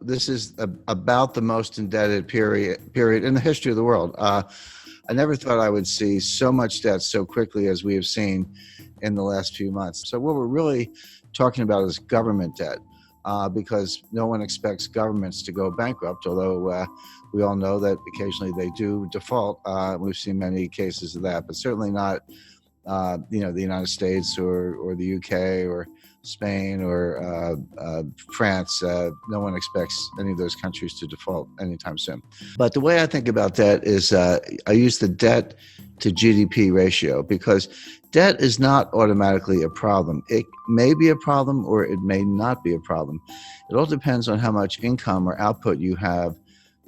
this is about the most indebted period in the history of the world. I never thought I would see so much debt so quickly as we have seen in the last few months. So what we're really talking about is government debt, because no one expects governments to go bankrupt, although we all know that occasionally they do default. We've seen many cases of that, but certainly not the United States or the UK or Spain or France. No one expects any of those countries to default anytime soon. But the way I think about debt is I use the debt to GDP ratio, because debt is not automatically a problem. It may be a problem or it may not be a problem. It all depends on how much income or output you have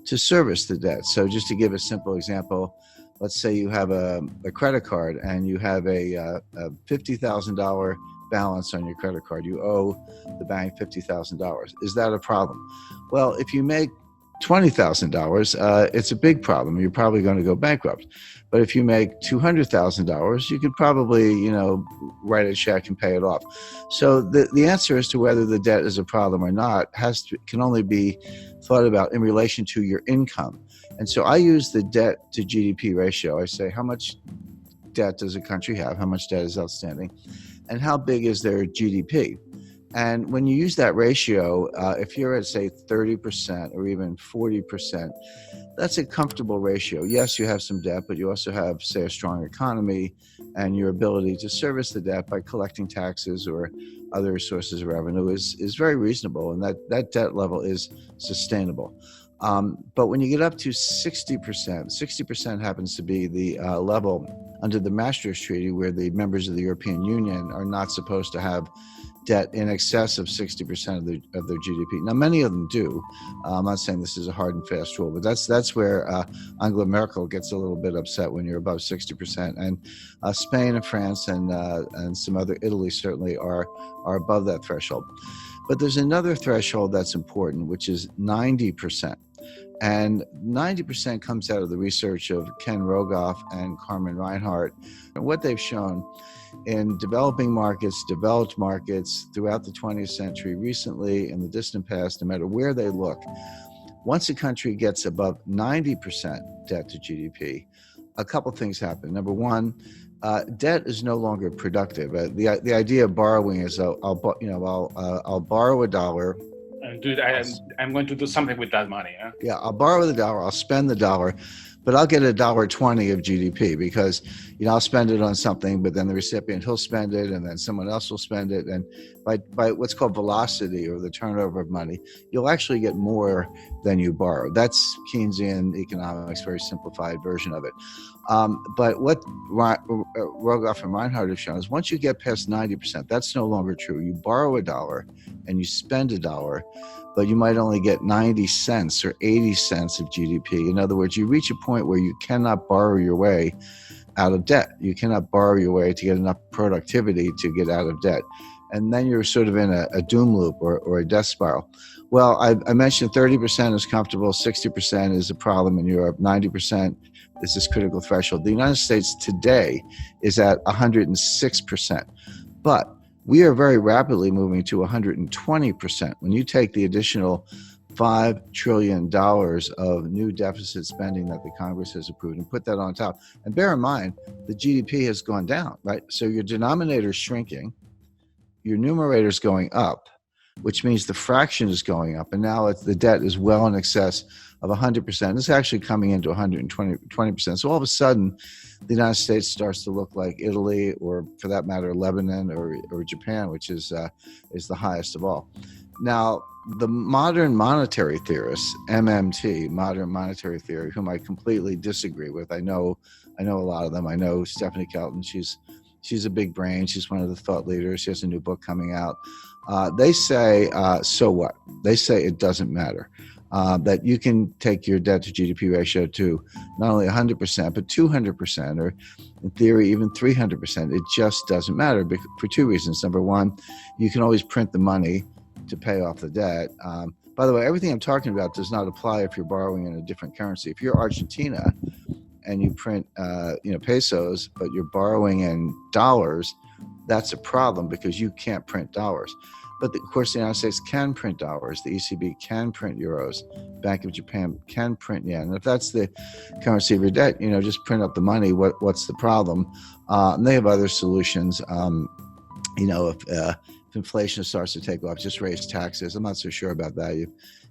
to service the debt. So just to give a simple example, let's say you have a credit card and you have a $50,000 balance on your credit card. You owe the bank $50,000. Is that a problem? Well, if you make $20,000, it's a big problem. You're probably going to go bankrupt. But if you make $200,000, you could probably, write a check and pay it off. So the answer as to whether the debt is a problem or not can only be thought about in relation to your income. And so I use the debt to GDP ratio. I say, how much debt does a country have? How much debt is outstanding? And how big is their GDP? And when you use that ratio, if you're at, say, 30% or even 40%, that's a comfortable ratio. Yes, you have some debt, but you also have, say, a strong economy and your ability to service the debt by collecting taxes or other sources of revenue is very reasonable, and that debt level is sustainable. But when you get up to 60% happens to be the level under the Maastricht Treaty, where the members of the European Union are not supposed to have debt in excess of 60% of their GDP. Now, many of them do. I'm not saying this is a hard and fast rule, but that's where Angela Merkel gets a little bit upset when you're above 60%. And Spain and France and some other, Italy certainly are above that threshold. But there's another threshold that's important, which is 90%. And 90% comes out of the research of Ken Rogoff and Carmen Reinhart. And what they've shown in developing markets, developed markets throughout the 20th century, recently, in the distant past, no matter where they look, once a country gets above 90% debt to GDP, a couple things happen. Number one, debt is no longer productive. The idea of borrowing is I'll borrow $1. I'm going to do something with that money. Huh? Yeah, I'll borrow the $1, I'll spend the $1, but I'll get $1.20 of GDP because, I'll spend it on something, but then the recipient, he'll spend it, and then someone else will spend it. And by what's called velocity, or the turnover of money, you'll actually get more than you borrow. That's Keynesian economics, very simplified version of it. But what Rogoff and Reinhart have shown is once you get past 90%, that's no longer true. You borrow $1 and you spend $1, but you might only get 90 cents or 80 cents of GDP. In other words, you reach a point where you cannot borrow your way out of debt. You cannot borrow your way to get enough productivity to get out of debt. And then you're sort of in a doom loop or a death spiral. Well, I mentioned 30% is comfortable, 60% is a problem in Europe, 90% is this critical threshold. The United States today is at 106%. But we are very rapidly moving to 120%. When you take the additional $5 trillion of new deficit spending that the Congress has approved and put that on top, and bear in mind, the GDP has gone down, right? So your denominator is shrinking, your numerator is going up, which means the fraction is going up, and now the debt is well in excess of 100%. It's actually coming into 120%. So all of a sudden, the United States starts to look like Italy, or for that matter, Lebanon or Japan, which is the highest of all. Now, the modern monetary theorists, MMT, modern monetary theory, whom I completely disagree with. I know a lot of them. I know Stephanie Kelton. She's a big brain. She's one of the thought leaders. She has a new book coming out. They say, so what? They say it doesn't matter. That you can take your debt to GDP ratio to not only 100%, but 200%, or in theory, even 300%. It just doesn't matter for two reasons. Number one, you can always print the money to pay off the debt. By the way, everything I'm talking about does not apply if you're borrowing in a different currency. If you're Argentina and you print pesos, but you're borrowing in dollars, that's a problem because you can't print dollars. But of course, the United States can print dollars. The ECB can print euros. Bank of Japan can print yen. And if that's the currency of your debt, just print up the money. What's the problem? And they have other solutions. If inflation starts to take off, just raise taxes. I'm not so sure about that.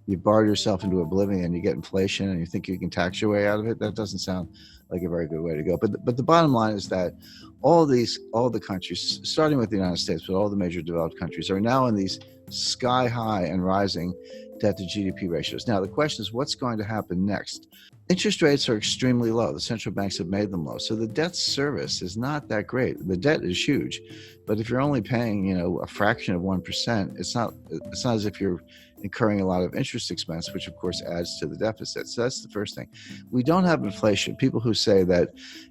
You've borrowed yourself into oblivion. You get inflation, and you think you can tax your way out of it. That doesn't sound like a very good way to go. But the bottom line is that all the countries, starting with the United States, but all the major developed countries, are now in these sky high and rising debt to GDP ratios. Now the question is, what's going to happen next? Interest rates are extremely low. The central banks have made them low. So the debt service is not that great. The debt is huge, but if you're only paying, a fraction of 1%, it's not as if you're incurring a lot of interest expense, which of course adds to the deficit. So that's the first thing. We don't have inflation. People who say that,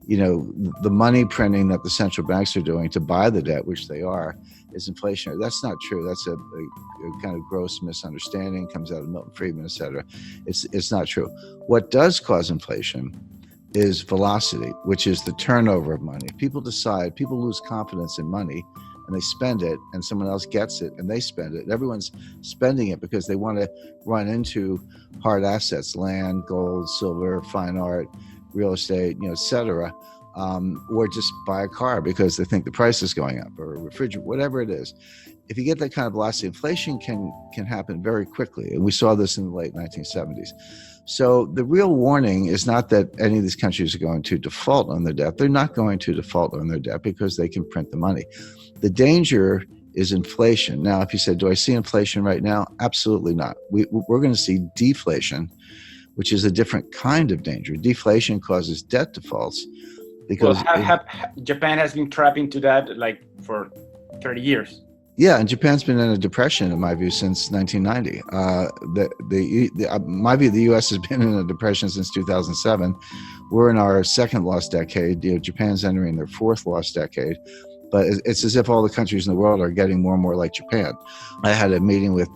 the money printing that the central banks are doing to buy the debt, which they are, is inflationary. That's not true. That's a kind of gross misunderstanding, comes out of Milton Friedman, et cetera. It's not true. What does cause inflation is velocity, which is the turnover of money. People lose confidence in money, and they spend it, and someone else gets it and they spend it. Everyone's spending it because they want to run into hard assets, land, gold, silver, fine art, real estate, et cetera, or just buy a car because they think the price is going up, or a refrigerator, whatever it is. If you get that kind of velocity, inflation can happen very quickly. And we saw this in the late 1970s. So the real warning is not that any of these countries are going to default on their debt. They're not going to default on their debt because they can print the money. The danger is inflation. Now, if you said, do I see inflation right now? Absolutely not. We're going to see deflation, which is a different kind of danger. Deflation causes debt defaults because Japan has been trapped into that for 30 years. Yeah, and Japan's been in a depression, in my view, since 1990. My view, the U.S. has been in a depression since 2007. We're in our second lost decade. Japan's entering their fourth lost decade. But it's as if all the countries in the world are getting more and more like Japan. I had a meeting with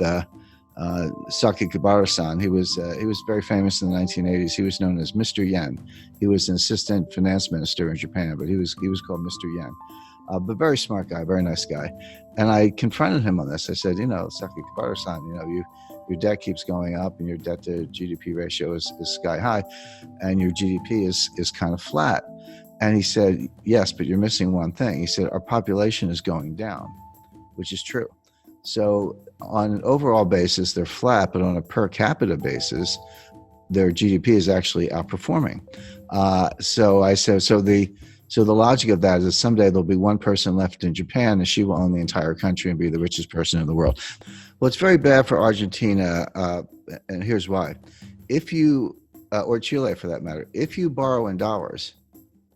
Saki Kibara-san. He was very famous in the 1980s. He was known as Mr. Yen. He was an assistant finance minister in Japan, but he was called Mr. Yen. But very smart guy, very nice guy. And I confronted him on this. I said, Saki Kibara-san, your debt keeps going up and your debt to GDP ratio is sky high and your GDP is kind of flat. And he said, yes, but you're missing one thing. He said, our population is going down, which is true. So on an overall basis, they're flat, but on a per capita basis, their GDP is actually outperforming. So I said, so the logic of that is that someday there'll be one person left in Japan and she will own the entire country and be the richest person in the world. Well, it's very bad for Argentina, and here's why. If you, or Chile for that matter, if you borrow in dollars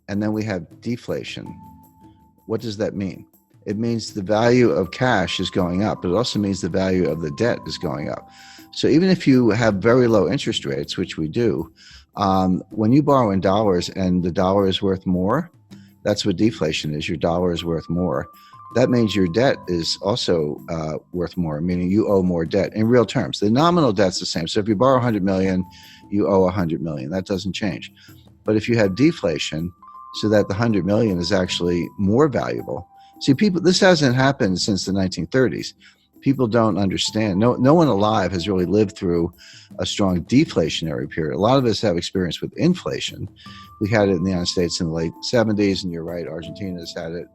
and then we have deflation, what does that mean? It means the value of cash is going up, but it also means the value of the debt is going up. So even if you have very low interest rates, which we do, when you borrow in dollars and the dollar is worth more, that's what deflation is. Your dollar is worth more. That means your debt is also worth more, meaning you owe more debt in real terms. The nominal debt's the same. So if you borrow 100 million, you owe 100 million. That doesn't change. But if you have deflation, so that the 100 million is actually more valuable. See, this hasn't happened since the 1930s. People don't understand. No one alive has really lived through a strong deflationary period. A lot of us have experience with inflation. We had it in the United States in the late 70s, and you're right, Argentina's had it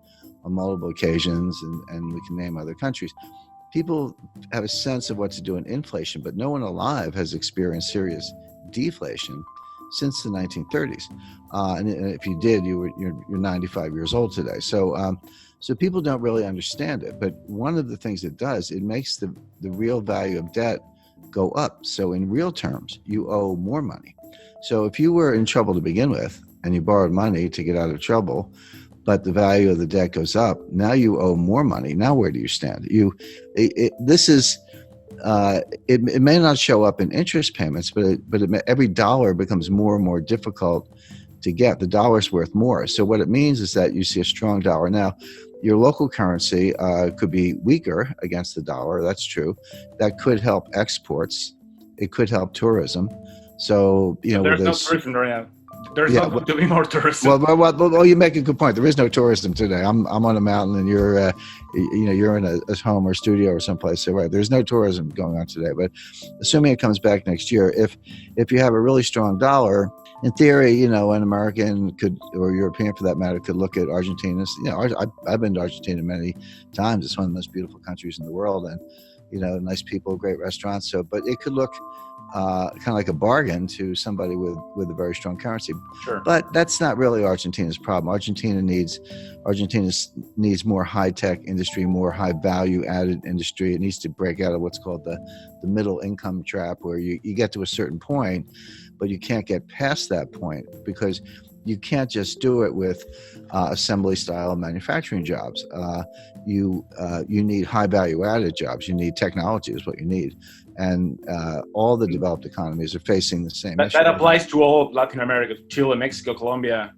on multiple occasions, and we can name other countries. People have a sense of what to do in inflation, but no one alive has experienced serious deflation since the 1930s. And if you did, you're 95 years old today. So people don't really understand it. But one of the things it does, it makes the real value of debt go up. So in real terms, you owe more money. So if you were in trouble to begin with and you borrowed money to get out of trouble, but the value of the debt goes up, now you owe more money. Now where do you stand? It may not show up in interest payments, but every dollar becomes more and more difficult to get. The dollar's worth more. So what it means is that you see a strong dollar. Now, your local currency could be weaker against the dollar. That's true. That could help exports. It could help tourism. So, there's no tourism right now. There's Yeah, not going to be more tourism. well, you make a good point. There is no tourism today. I'm on a mountain, and you're in a home or studio or someplace. So right, there's no tourism going on today. But assuming it comes back next year, if you have a really strong dollar, in theory, an American could, or European for that matter, could look at Argentina. I've been to Argentina many times. It's one of the most beautiful countries in the world, and nice people, great restaurants. So, but it could look kind of like a bargain to somebody with a very strong currency. Sure. But that's not really Argentina's problem. Argentina needs more high-tech industry, more high-value-added industry. It needs to break out of what's called the middle income trap, where you get to a certain point, but you can't get past that point because you can't just do it with assembly style manufacturing jobs. You need high value added jobs. You need technology is what you need. And all the developed economies are facing the same issue. That applies to all of Latin America, Chile, Mexico, Colombia.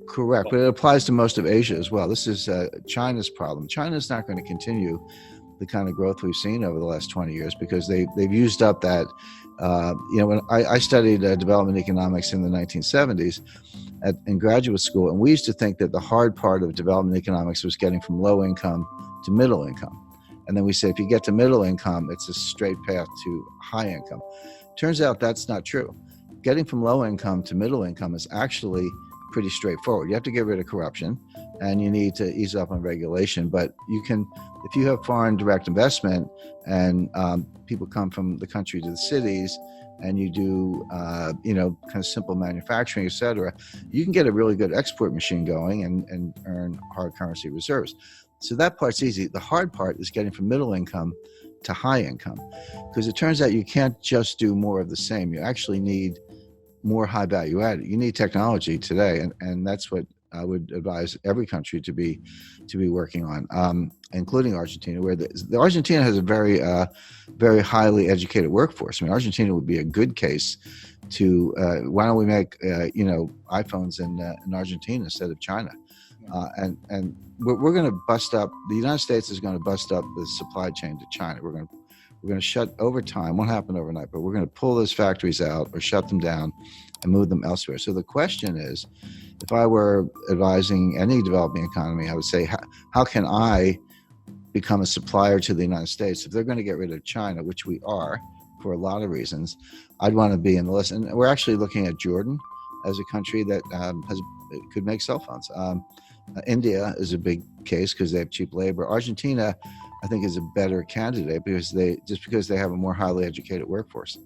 Correct, but it applies to most of Asia as well. This is China's problem. China's not going to continue the kind of growth we've seen over the last 20 years because they've used up that. When I studied development economics in the 1970s in graduate school, and we used to think that the hard part of development economics was getting from low income to middle income. And then we say if you get to middle income, it's a straight path to high income. Turns out that's not true. Getting from low income to middle income is actually pretty straightforward. You have to get rid of corruption and you need to ease up on regulation. But you can, if you have foreign direct investment and people come from the country to the cities and you do, kind of simple manufacturing, et cetera, you can get a really good export machine going and earn hard currency reserves. So that part's easy. The hard part is getting from middle income to high income, because it turns out you can't just do more of the same. You actually need more high value added. You need technology today, and that's what I would advise every country to be working on, including Argentina, where the Argentina has a very very highly educated workforce. I mean, Argentina would be a good case to why don't we make iPhones in Argentina instead of China, and we're going to bust up. The United States is going to bust up the supply chain to China. We're going to shut over time. Won't happen overnight, but we're going to pull those factories out or shut them down and move them elsewhere. So the question is, if I were advising any developing economy, I would say, how can I become a supplier to the United States? If they're going to get rid of China, which we are for a lot of reasons, I'd want to be in the list. And we're actually looking at Jordan as a country that could make cell phones. India is a big case because they have cheap labor. Argentina, I think, is a better candidate because they have a more highly educated workforce.